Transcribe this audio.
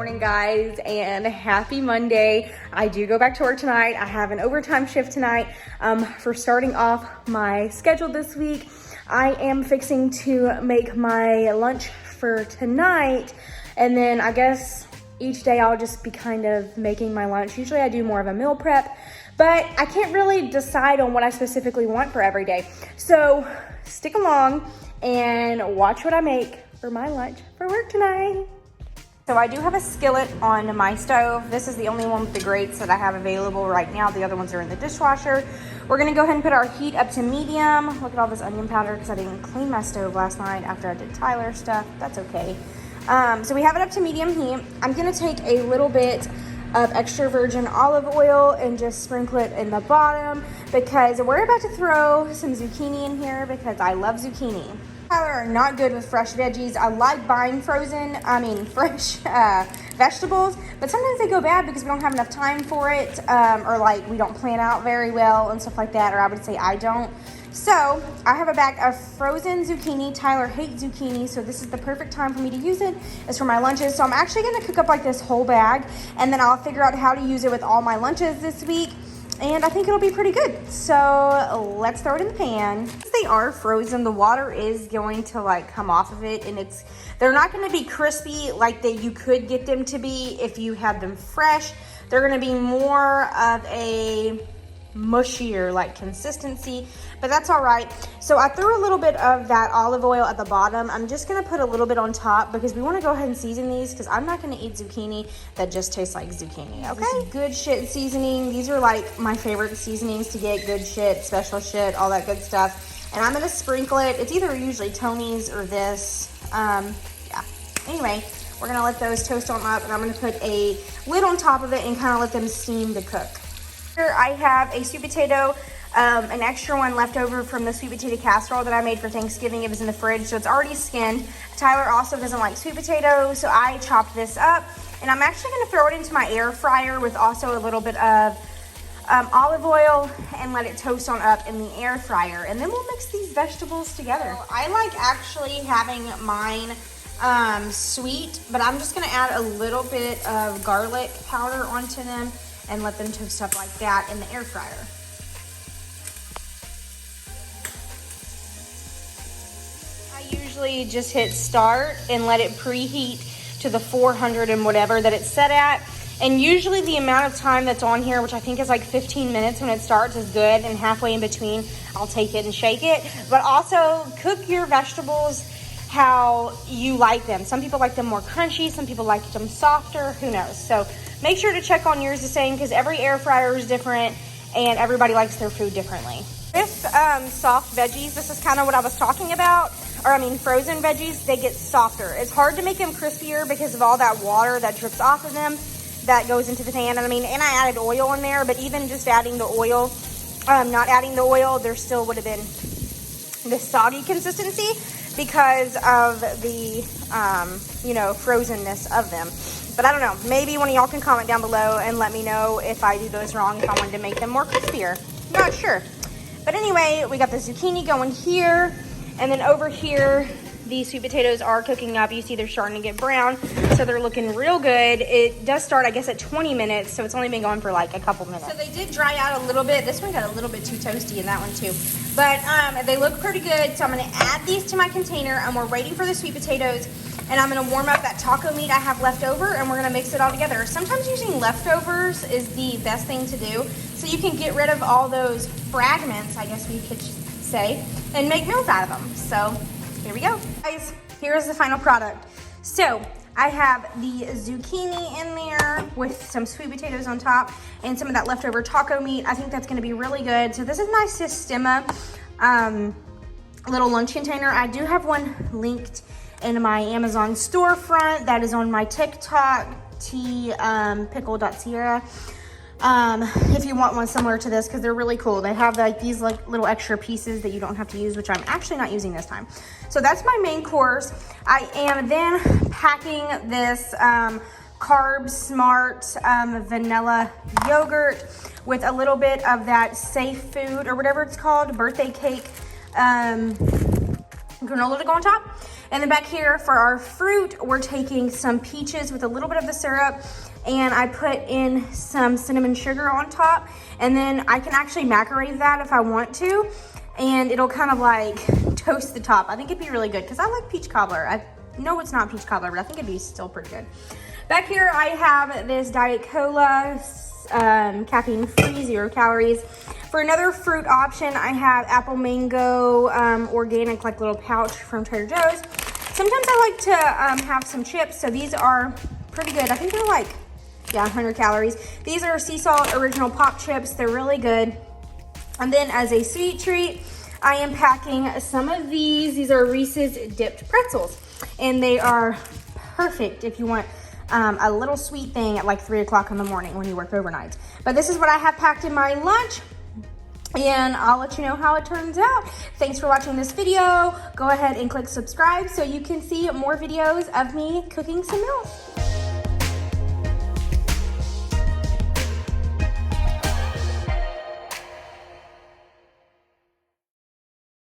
morning, guys, and happy Monday. I do go back to work tonight. I have an overtime shift tonight. For starting off my schedule this week, I am fixing to make my lunch for tonight, and then I guess each day I'll just be kind of making my lunch. Usually I do more of a meal prep, but I can't really decide on what I specifically want for every day. So stick along and watch what I make for my lunch for work tonight. So I do have a skillet on my stove. This is the only one with the grates that I have available right now. The other ones are in the dishwasher. We're gonna go ahead and put our heat up to medium. Look at all this onion powder because I didn't clean my stove last night after I did Tyler stuff. That's okay. So we have it up to medium heat. I'm gonna take a little bit of extra virgin olive oil and just sprinkle it in the bottom because we're about to throw some zucchini in here because I love zucchini. Tyler are not good with fresh veggies. I like buying fresh vegetables, but sometimes they go bad because we don't have enough time for it, or like we don't plan out very well and stuff like that, or I would say I don't. So I have a bag of frozen zucchini. Tyler hates zucchini, so this is the perfect time for me to use it. It's for my lunches. So I'm actually gonna cook up like this whole bag, and then I'll figure out how to use it with all my lunches this week. And I think it'll be pretty good. So let's throw it in the pan. Since they are frozen, the water is going to like come off of it, and they're not gonna be crispy like that you could get them to be if you had them fresh. They're gonna be more of a mushier like consistency, but that's all right. So I threw a little bit of that olive oil at the bottom. I'm just gonna put a little bit on top because we want to go ahead and season these because I'm not gonna eat zucchini that just tastes like zucchini. Okay, this is good shit seasoning. These are like my favorite seasonings to get. Good shit, special shit, all that good stuff. And I'm gonna sprinkle it. It's either usually Tony's or this. Yeah, anyway, we're gonna let those toast on up, and I'm gonna put a lid on top of it and kind of let them steam to cook. Here I have a sweet potato, an extra one left over from the sweet potato casserole that I made for Thanksgiving. It was in the fridge, so it's already skinned. Tyler also doesn't like sweet potatoes, so I chopped this up. And I'm actually gonna throw it into my air fryer with also a little bit of olive oil and let it toast on up in the air fryer. And then we'll mix these vegetables together. So I like actually having mine sweet, but I'm just gonna add a little bit of garlic powder onto them and let them toast up like that in the air fryer. I usually just hit start and let it preheat to the 400 and whatever that it's set at. And usually the amount of time that's on here, which I think is like 15 minutes when it starts, is good. And halfway in between, I'll take it and shake it. But also cook your vegetables how you like them. Some people like them more crunchy, some people like them softer, who knows? So make sure to check on yours the same because every air fryer is different and everybody likes their food differently. With soft veggies, this is kind of what I was talking about, frozen veggies, they get softer. It's hard to make them crispier because of all that water that drips off of them that goes into the pan. And I added oil in there, but even just adding the oil, not adding the oil, there still would have been this soggy consistency because of the, frozenness of them. But I don't know, maybe one of y'all can comment down below and let me know if I do those wrong, if I wanted to make them more crispier. Not sure. But anyway, we got the zucchini going here, and then over here, these sweet potatoes are cooking up. You see they're starting to get brown, so they're looking real good. It does start, I guess, at 20 minutes, so it's only been going for like a couple minutes. So they did dry out a little bit. This one got a little bit too toasty, and that one too. But they look pretty good, so I'm gonna add these to my container, and we're waiting for the sweet potatoes, and I'm gonna warm up that taco meat I have left over, and we're gonna mix it all together. Sometimes using leftovers is the best thing to do, so you can get rid of all those fragments, I guess we could say, and make meals out of them. So here we go. Guys, here's the final product. So I have the zucchini in there with some sweet potatoes on top and some of that leftover taco meat. I think that's gonna be really good. So this is my Sistema little lunch container. I do have one linked in my Amazon storefront that is on my TikTok, pickle.sierra. If you want one similar to this, because they're really cool. They have like these like little extra pieces that you don't have to use, which I'm actually not using this time. So that's my main course. I am then packing this Carb Smart vanilla yogurt with a little bit of that safe food or whatever it's called, birthday cake granola to go on top. And then back here for our fruit, we're taking some peaches with a little bit of the syrup, and I put in some cinnamon sugar on top. And then I can actually microwave that if I want to, and it'll kind of like toast the top. I think it'd be really good because I like peach cobbler. I know it's not peach cobbler, but I think it'd be still pretty good. Back here I have this Diet Cola, caffeine free, 0 calories. For another fruit option, I have apple mango organic, like little pouch from Trader Joe's. Sometimes I like to have some chips, so these are pretty good. I think they're like, yeah, 100 calories. These are sea salt original pop chips. They're really good. And then as a sweet treat, I am packing some of these. These are Reese's dipped pretzels, and they are perfect if you want a little sweet thing at like 3 o'clock in the morning when you work overnight. But this is what I have packed in my lunch, and I'll let you know how it turns out. Thanks for watching this video. Go ahead and click subscribe so you can see more videos of me cooking some meals.